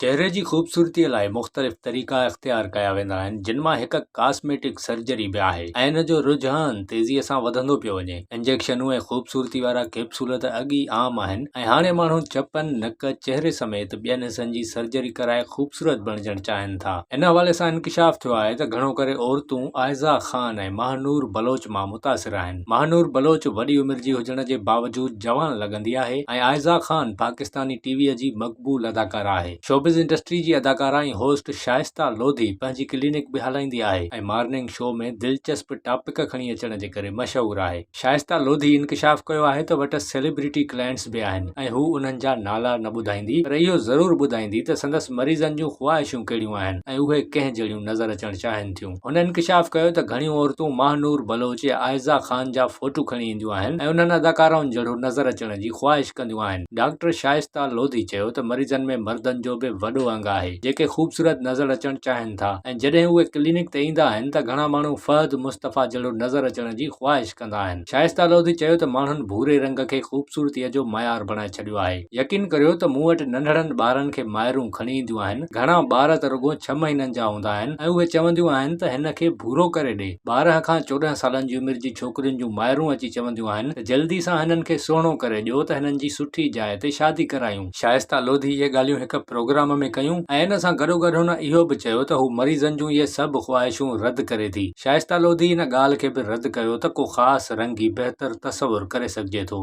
चेहरे जी ख़ूबसूरतीअ लाइ मुख़्तलिफ़ तरीक़ा इख़्तियार कया वेंदा आहिनि, जिन मां हिकु कॉस्मेटिक सर्जरी बि आहे ऐं इन जो रुझान तेज़ीअ सां वधंदो पियो वञे। इंजेक्शनूं ऐं ख़ूबसूरती वारा कैप्सूल त अॻु ई आम आहिनि ऐं हाणे माण्हू चपनि, नक, चेहरे समेत ॿियनि हिसनि जी सर्जरी कराए ख़ूबसूरत बणिजणु चाहिनि था। इन हवाले सां इंकिशाफ़ थियो आहे त घणो करे औरतूं आइज़ा ख़ान ऐं महानूर बलोच मां मुतासिर आहिनि। महानूर बलोच वॾी उमिरि जी हुजण जे बावजूदु जवान लॻंदी आहे ऐं आइज़ा ख़ान पाकिस्तानी टीवीअ जी मक़बूल अदाकारा आहे। शोबिज़ इंडस्ट्री जी अदाकारा ऐं होस्ट शाइस्ता लोधी पंहिंजी क्लिनिक बि हलाईंदी आहे ऐं मॉर्निंग शो में दिलचस्प टॉपिक खणी अचण जे करे मशहूर आहे। शाइस्ता लोधी इंकिशाफ़ कयो आहे त वटि सेलिब्रिटी क्लाइंट्स बि आहिनि ऐं हू उन्हनि जा नाला न ॿुधाईंदी, पर इहो ज़रूर ॿुधाईंदी त संदसि मरीज़नि जूं ख़्वाहिशूं कहिड़ियूं आहिनि ऐं उहे कंहिं जहिड़ियूं नज़र अचणु चाहिनि थियूं। हुन इंकिशाफ़ कयो त घणियूं औरतूं महानूर बलोच या आइज़ा ख़ान जा फोटू खणी ईंदियूं आहिनि ऐं उन्हनि अदाकाराउनि जहिड़ो नज़र अचण जी ख़्वाहिश कंदियूं आहिनि। डॉक्टर शाइस्ता लोधी चयो त मरीज़नि में मर्दनि जो बि वॾो अंग आहे जेके ख़ूबसूरत नज़र अचणु चाहिनि था ऐं जॾहिं उहे क्लिनिक ते ईंदा आहिनि त घणा माण्हू फहद मुस्तफ़ा जहिड़ो नज़र अचण जी ख़्वाहिश कंदा आहिनि। शाइस्ता लोधी चयो त माण्हुनि भूरे रंग खे ख़ूबसूरतीअ जो मयार बणाए छॾियो आहे। यकीन करियो त मूं वटि नंढड़नि ॿारनि खे माइरूं खणी ईंदियूं आहिनि। घणा ॿार त रुॻो 6 महीननि जा हूंदा आहिनि ऐं उहे चवंदियूं आहिनि त हिन खे भूरो करे ॾे। 12 खां 14 सालनि जी उमिरि जी छोकिरियुनि जूं माइरूं अची चवंदियूं आहिनि त जल्दी सां हिननि खे सुहिणो करे ॾियो त हिननि जी सुठी जाइ ते शादी करायूं। शाइस्ता लोधी इहे ॻाल्हियूं हिकु प्रोग्राम में कयूं ऐं इन सां गॾोगॾु हुन इहो बि चयो त हू मरीज़नि जूं इहे सभु ख़्वाहिशूं रद्द करे थी। शाइस्ता लोधी इन ॻाल्हि खे बि रद्द कयो त को ख़ासि रंग ई बहितर तसवुरु करे सघिजे थो।